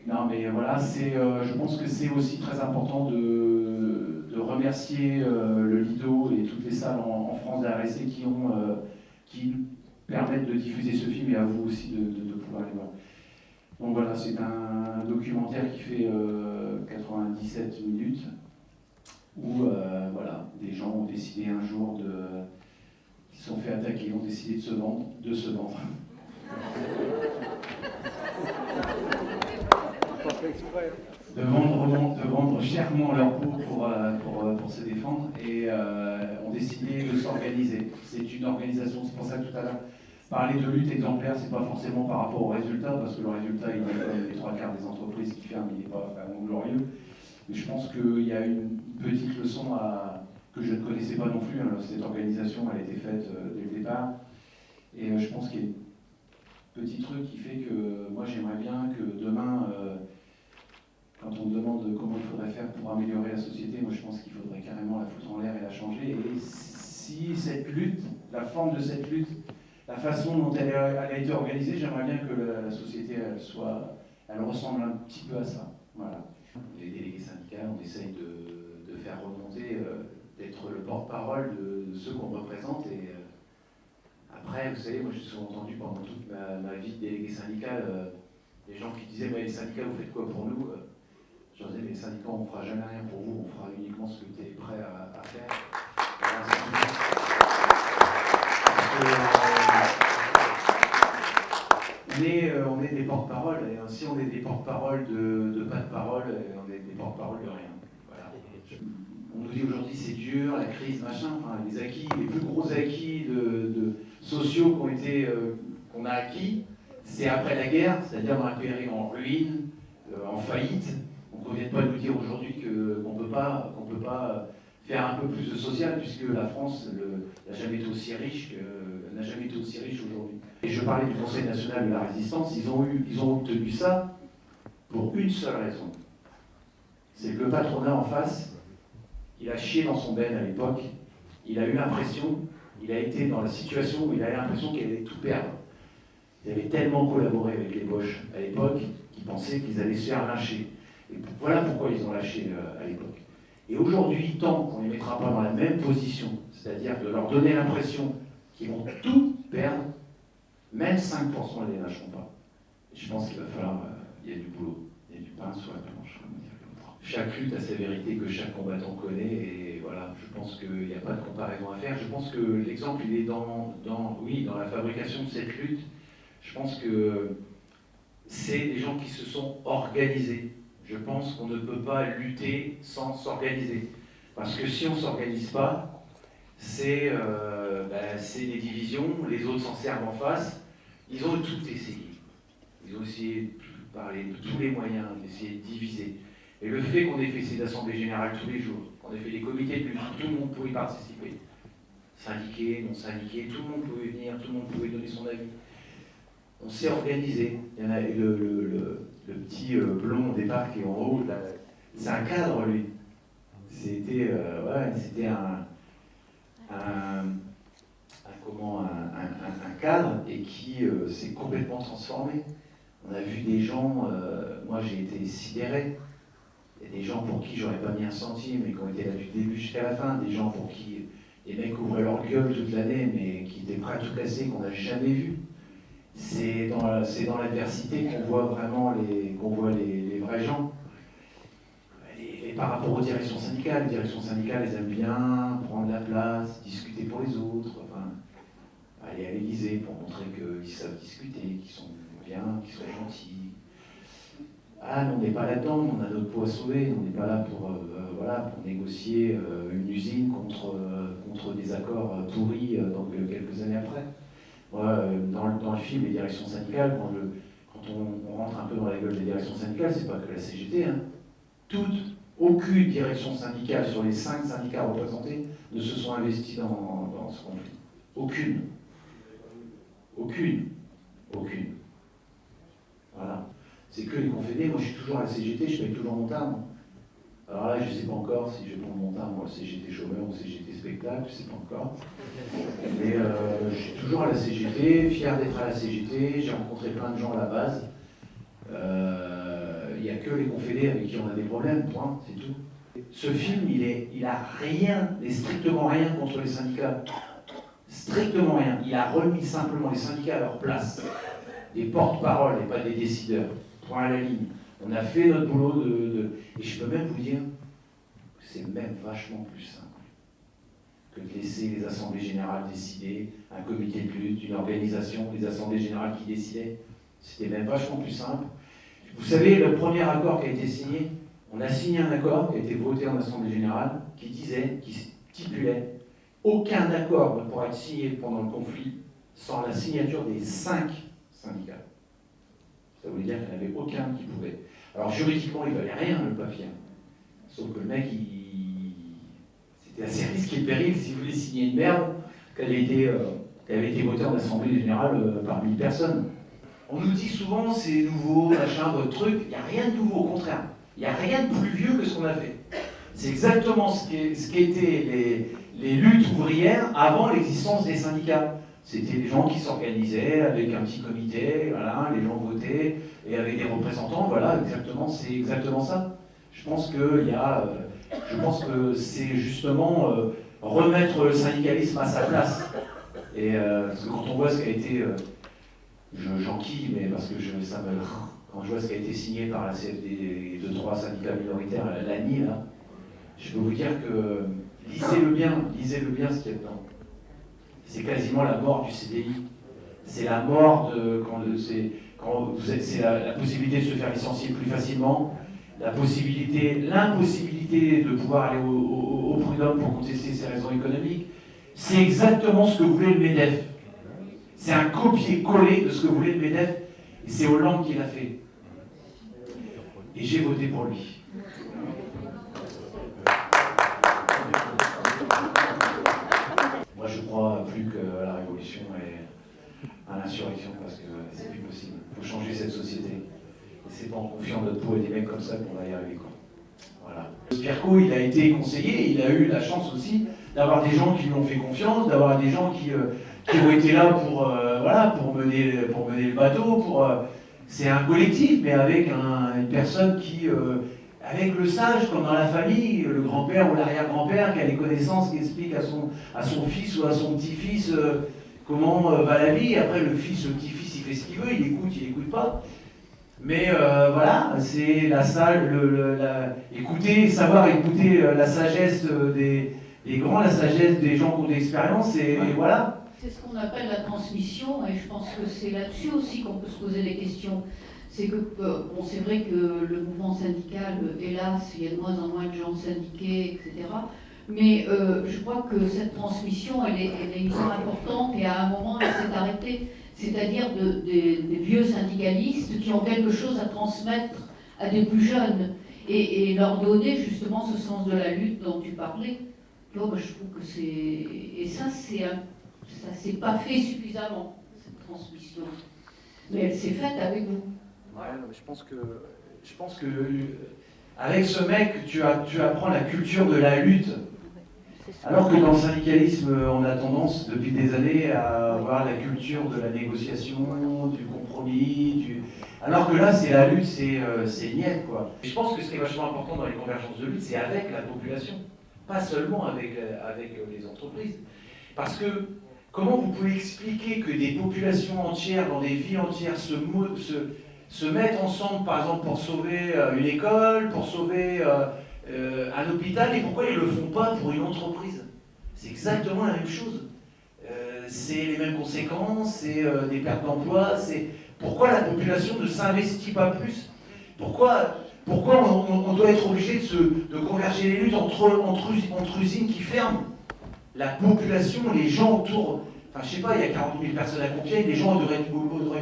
Non, mais voilà, je pense que c'est aussi très important de remercier le Lido et toutes les salles en France de la RSC qui nous permettent de diffuser ce film et à vous aussi de pouvoir aller voir. Donc voilà, c'est un documentaire qui fait 97 minutes où voilà, des gens ont décidé un jour ils se sont fait attaquer, ont décidé de se vendre. De vendre chèrement leur peau pour se défendre et ont décidé de s'organiser. C'est une organisation, c'est pour ça que tout à l'heure, parler de lutte exemplaire, c'est pas forcément par rapport au résultat, parce que le résultat, il est comme les 3/4 des entreprises qui ferment, il n'est pas vraiment glorieux. Mais je pense qu'il y a une petite leçon que je ne connaissais pas non plus. Hein. Cette organisation, elle a été faite dès le départ. Et je pense qu'il y a un petit truc qui fait que moi, j'aimerais bien que demain, quand on me demande comment il faudrait faire pour améliorer la société, moi je pense qu'il faudrait carrément la foutre en l'air et la changer. Et si cette lutte, la forme de cette lutte, la façon dont elle a été organisée, j'aimerais bien que la société, elle ressemble un petit peu à ça. Voilà. Les délégués syndicaux, on essaye de faire remonter, d'être le porte-parole de ceux qu'on représente. Et après, vous savez, moi j'ai souvent entendu pendant toute ma vie de délégué syndical, les gens qui disaient, les syndicats, vous faites quoi pour nous? Je leur disais, mais les syndicats, on ne fera jamais rien pour vous, on fera uniquement ce que tu es prêt à faire. Voilà, on est des porte-parole, et si on est des porte-parole de pas de parole, on est des porte-parole de rien. Voilà. On nous dit aujourd'hui c'est dur, la crise, machin, enfin, les plus gros acquis sociaux qu'on a acquis, c'est après la guerre, c'est-à-dire dans un pays en ruine, en faillite. Donc on ne vient pas nous dire aujourd'hui qu'on ne peut pas faire un peu plus de social, puisque la France n'a jamais été aussi riche aujourd'hui. Et je parlais du Conseil national de la résistance, ils ont obtenu ça pour une seule raison. C'est que le patronat en face, il a chié dans son ben à l'époque, il a eu l'impression, il a été dans la situation où il avait l'impression qu'il allait tout perdre. Ils avaient tellement collaboré avec les Boches à l'époque qu'ils pensaient qu'ils allaient se faire lyncher. Et voilà pourquoi ils ont lâché à l'époque. Et aujourd'hui, tant qu'on ne les mettra pas dans la même position, c'est-à-dire de leur donner l'impression qu'ils vont tout perdre, même 5% ne les lâcheront pas. Et je pense qu'il va falloir, il y a du boulot, il y a du pain sur la planche. Chaque lutte a sa vérité que chaque combattant connaît, et voilà, je pense qu'il n'y a pas de comparaison à faire. Je pense que l'exemple, il est dans la fabrication de cette lutte. Je pense que c'est des gens qui se sont organisés. Je pense qu'on ne peut pas lutter sans s'organiser. Parce que si on ne s'organise pas, c'est des divisions, les autres s'en servent en face. Ils ont tout essayé. Ils ont essayé de parler de tous les moyens, d'essayer de diviser. Et le fait qu'on ait fait ces assemblées générales tous les jours, qu'on ait fait des comités de lutte, tout le monde pouvait y participer. Syndiqués, non syndiqués, tout le monde pouvait venir, tout le monde pouvait donner son avis. On s'est organisé. Il y en a le petit blond au départ qui est en haut, c'est un cadre, lui. C'était un cadre et qui s'est complètement transformé. On a vu des gens, moi j'ai été sidéré. Il y a des gens pour qui j'aurais pas mis un centime, mais qui ont été là du début jusqu'à la fin. Des gens pour qui les mecs ouvraient leur gueule toute l'année, mais qui étaient prêts à tout casser, qu'on n'a jamais vu. C'est dans l'adversité qu'on voit vraiment les vrais gens. Et par rapport aux directions syndicales, elles aiment bien prendre la place, discuter pour les autres, enfin, aller à l'Élysée pour montrer qu'ils savent discuter, qu'ils sont bien, qu'ils sont gentils. Ah, mais on n'est pas là-dedans, on a notre peau à sauver, on n'est pas là pour négocier une usine contre des accords pourris quelques années après. Moi, dans le film Les directions syndicales, quand on rentre un peu dans la gueule des directions syndicales, c'est pas que la CGT, hein. Aucune direction syndicale sur les 5 syndicats représentés ne se sont investis dans ce conflit. Aucune. Voilà. C'est que les confédés. Moi, je suis toujours à la CGT, je paye toujours mon timbre. Alors là, je ne sais pas encore si je vais prendre mon timbre, CGT chômeur ou CGT spectacle, je ne sais pas encore. Mais je suis toujours à la CGT, fier d'être à la CGT, j'ai rencontré plein de gens à la base. Il n'y a que les confédés avec qui on a des problèmes, point, c'est tout. Ce film, il a rien, et strictement rien contre les syndicats. Strictement rien. Il a remis simplement les syndicats à leur place. Des porte-paroles et pas des décideurs. Point à la ligne. On a fait notre boulot Et je peux même vous dire que c'est même vachement plus simple que de laisser les assemblées générales décider, un comité de lutte, une organisation, les assemblées générales qui décidaient. C'était même vachement plus simple. Vous savez, le premier accord qui a été signé, on a signé un accord qui a été voté en assemblée générale qui stipulait aucun accord ne pourra être signé pendant le conflit sans la signature des 5 syndicats. Ça voulait dire qu'il n'y en avait aucun qui pouvait. Alors juridiquement, il ne valait rien le papier. Sauf que le mec, c'était assez risqué le péril s'il voulait signer une merde qui avait été votée en assemblée générale par 1000 personnes. On nous dit souvent c'est nouveau, machin, votre truc. Il n'y a rien de nouveau, au contraire. Il n'y a rien de plus vieux que ce qu'on a fait. C'est exactement ce qu'étaient les luttes ouvrières avant l'existence des syndicats. C'était des gens qui s'organisaient avec un petit comité, voilà, les gens votaient, et avec des représentants, voilà, exactement, c'est exactement ça. Je pense que c'est justement remettre le syndicalisme à sa place. Et parce que quand on voit ce qui a été, j'enquille, mais parce que quand je vois ce qui a été signé par la CFD, 2-3 syndicats minoritaires, l'ANI, là, je peux vous dire que lisez-le bien ce qu'il y a dedans. C'est quasiment la mort du CDI. C'est la mort c'est la possibilité de se faire licencier plus facilement, l'impossibilité de pouvoir aller au prud'homme pour contester ses raisons économiques. C'est exactement ce que voulait le MEDEF. C'est un copier-coller de ce que voulait le MEDEF, et c'est Hollande qui l'a fait. Et j'ai voté pour lui. Moi, je crois plus qu'à la révolution et à l'insurrection, parce que c'est plus possible. Il faut changer cette société. Et c'est pas en confiant notre peau et des mecs comme ça qu'on va y arriver, quoi. Voilà. Pierco, il a été conseiller, il a eu la chance aussi d'avoir des gens qui lui ont fait confiance, d'avoir des gens qui ont été là pour mener le bateau. C'est un collectif, mais avec une personne qui, avec le sage, comme dans la famille, le grand-père ou l'arrière-grand-père qui a les connaissances, qui explique à son fils ou à son petit-fils comment va la vie. Après, le petit-fils, il fait ce qu'il veut, il écoute pas. Mais voilà, c'est savoir écouter la sagesse des grands, la sagesse des gens qui ont de l'expérience, et voilà. C'est ce qu'on appelle la transmission, et je pense que c'est là-dessus aussi qu'on peut se poser des questions. C'est que, bon, c'est vrai que le mouvement syndical, hélas, il y a de moins en moins de gens syndiqués, etc. Mais je crois que cette transmission, elle est hyper importante, et à un moment, elle s'est arrêtée. C'est-à-dire des vieux syndicalistes qui ont quelque chose à transmettre à des plus jeunes, et leur donner justement ce sens de la lutte dont tu parlais. Tu vois, moi, je trouve que c'est... Et ça s'est pas fait suffisamment, cette transmission. Mais elle s'est faite avec vous. Ouais, je pense que avec ce mec, tu apprends la culture de la lutte. Alors que dans le syndicalisme, on a tendance depuis des années à avoir la culture de la négociation, du compromis, alors que là, c'est la lutte, c'est niette, quoi. Et je pense que ce qui est vachement important dans les convergences de lutte, c'est avec la population, pas seulement avec les entreprises. Parce que comment vous pouvez expliquer que des populations entières, dans des villes entières, se mettent ensemble, par exemple, pour sauver une école, pour sauver un hôpital, et pourquoi ils ne le font pas pour une entreprise? C'est exactement la même chose. C'est les mêmes conséquences, c'est des pertes d'emploi. Pourquoi la population ne s'investit pas plus? Pourquoi on doit être obligé de converger les luttes entre usines qui ferment? La population, les gens autour, enfin je sais pas, il y a 40 000 personnes à Compiègne, les gens auraient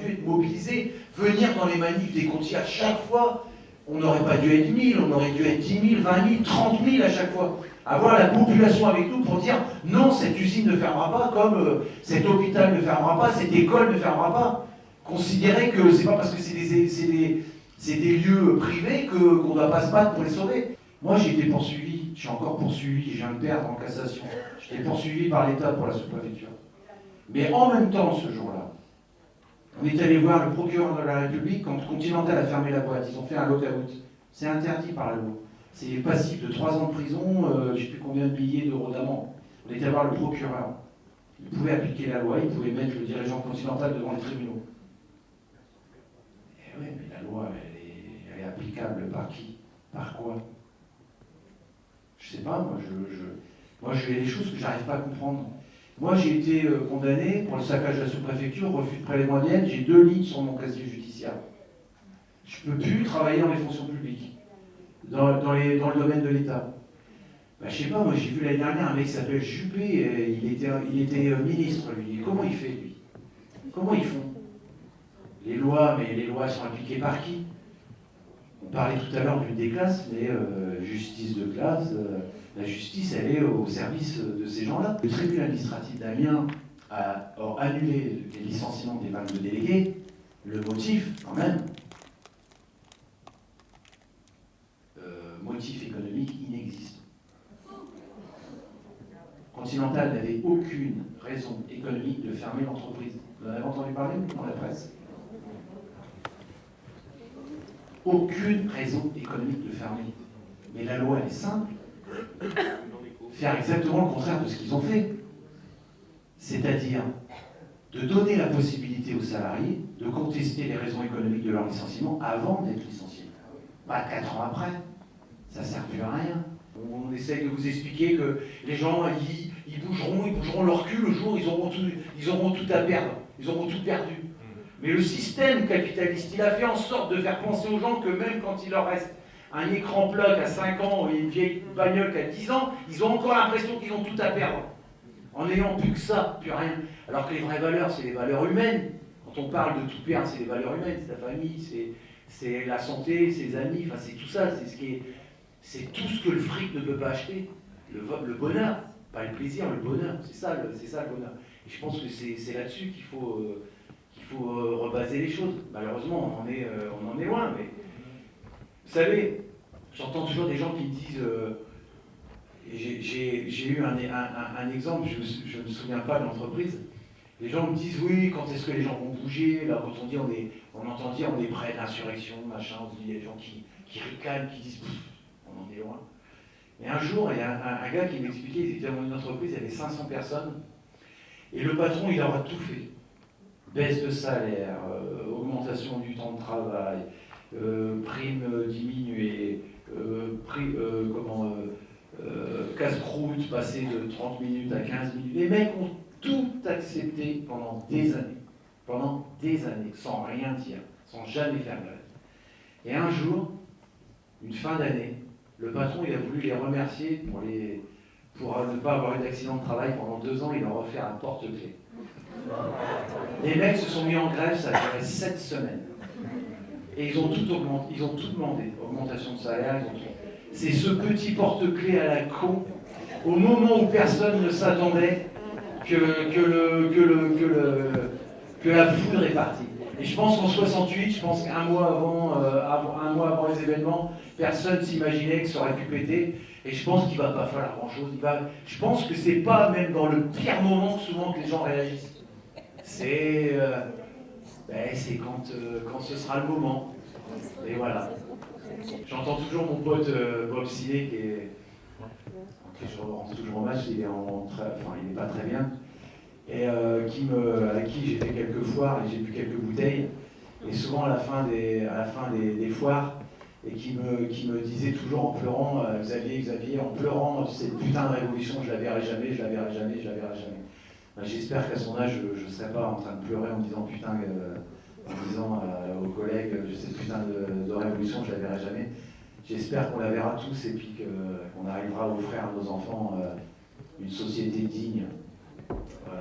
dû être mobilisés, venir dans les manifs des Contiers à chaque fois. On n'aurait pas dû être 1000, on aurait dû être 10 000, 20 000, 30 000 à chaque fois. Avoir la population avec nous pour dire non, cette usine ne fermera pas, comme cet hôpital ne fermera pas, cette école ne fermera pas. Considérer que c'est pas parce que c'est des lieux privés qu'on ne doit pas se battre pour les sauver. Moi, j'ai été poursuivi, je suis encore poursuivi, je viens de perdre en cassation. J'étais poursuivi par l'État pour la sous-préfecture. Mais en même temps, ce jour-là, on est allé voir le procureur de la République quand Continental a fermé la boîte. Ils ont fait un lock-out. C'est interdit par la loi. C'est passible de 3 ans de prison, je ne sais plus combien de milliers d'euros d'amende. On est allé voir le procureur. Il pouvait appliquer la loi, il pouvait mettre le dirigeant Continental devant les tribunaux. Et oui, mais la loi, elle est applicable par qui? Par quoi? Je sais pas, moi, il y a des choses que j'arrive pas à comprendre. Moi, j'ai été condamné pour le saccage de la sous-préfecture, refus de prélèvement d'IN, j'ai 2 lignes sur mon casier judiciaire. Je ne peux plus travailler dans les fonctions publiques, dans le domaine de l'État. Ben, je sais pas, moi j'ai vu l'année dernière un mec qui s'appelle Juppé, il était ministre, lui. Comment il fait, lui? Comment ils font? Les lois, mais les lois sont appliquées par qui? On parlait tout à l'heure d'une des classes, mais justice de classe, la justice, elle est au service de ces gens-là. Le tribunal administratif d'Amiens a annulé les licenciements des 22 délégués. Le motif, quand même, motif économique inexistant. Continental n'avait aucune raison économique de fermer l'entreprise. Vous en avez entendu parler dans la presse? Aucune raison économique de fermer. Mais la loi, elle est simple. Faire exactement le contraire de ce qu'ils ont fait. C'est-à-dire de donner la possibilité aux salariés de contester les raisons économiques de leur licenciement avant d'être licenciés. Pas 4 ans après. Ça ne sert plus à rien. On essaye de vous expliquer que les gens, ils bougeront leur cul le jour où ils auront tout à perdre. Ils auront tout perdu. Mais le système capitaliste, il a fait en sorte de faire penser aux gens que même quand il leur reste un écran plat à 5 ans et une vieille bagnole à 10 ans, ils ont encore l'impression qu'ils ont tout à perdre. En n'ayant plus que ça, plus rien. Alors que les vraies valeurs, c'est les valeurs humaines. Quand on parle de tout perdre, c'est les valeurs humaines, c'est la famille, c'est la santé, c'est les amis, enfin c'est tout ça, c'est tout ce que le fric ne peut pas acheter. Le bonheur, pas le plaisir, le bonheur, c'est ça le bonheur. Et je pense que c'est là-dessus qu'il faut rebaser les choses. Malheureusement, on en est loin, mais vous savez, j'entends toujours des gens qui me disent, et j'ai eu un exemple, je ne me souviens pas de l'entreprise, les gens me disent oui, quand est-ce que les gens vont bouger? Là, quand on entend dire on est prêt à l'insurrection, machin, on se dit, il y a des gens qui ricanent, qui disent on en est loin. Et un jour, il y a un gars qui m'expliquait, ils étaient dans une entreprise, il y avait 500 personnes, et le patron, il leur a tout fait. Baisse de salaire, augmentation du temps de travail, prime diminuée, casse-croûte passer de 30 minutes à 15 minutes. Les mecs ont tout accepté pendant des années, sans rien dire, sans jamais faire grève. Et un jour, une fin d'année, le patron il a voulu les remercier pour ne pas avoir eu d'accident de travail pendant 2 ans, il leur a offert un porte-clés. Les mecs se sont mis en grève, ça a duré 7 semaines. Et ils ont tout demandé, augmentation de salaire, c'est ce petit porte-clés à la con, au moment où personne ne s'attendait, que la foudre est partie. Et je pense qu'en 68, je pense qu'un mois avant les événements, personne s'imaginait que ça aurait pu péter. Et je pense qu'il ne va pas falloir grand-chose. Je pense que c'est pas même dans le pire moment souvent que les gens réagissent. C'est quand ce sera le moment. Et voilà. J'entends toujours mon pote Bob Siné, que je rends toujours hommage, il n'est pas très bien, et avec qui j'ai fait quelques foires et j'ai bu quelques bouteilles, et souvent à la fin des foires, et qui me disait toujours en pleurant, Xavier, en pleurant, cette putain de révolution, je la verrai jamais. Ben, j'espère qu'à son âge, je ne serai pas en train de pleurer en disant putain, en disant aux collègues, cette putain de révolution, je la verrai jamais. J'espère qu'on la verra tous et puis qu'on arrivera à offrir à nos enfants une société digne. Voilà.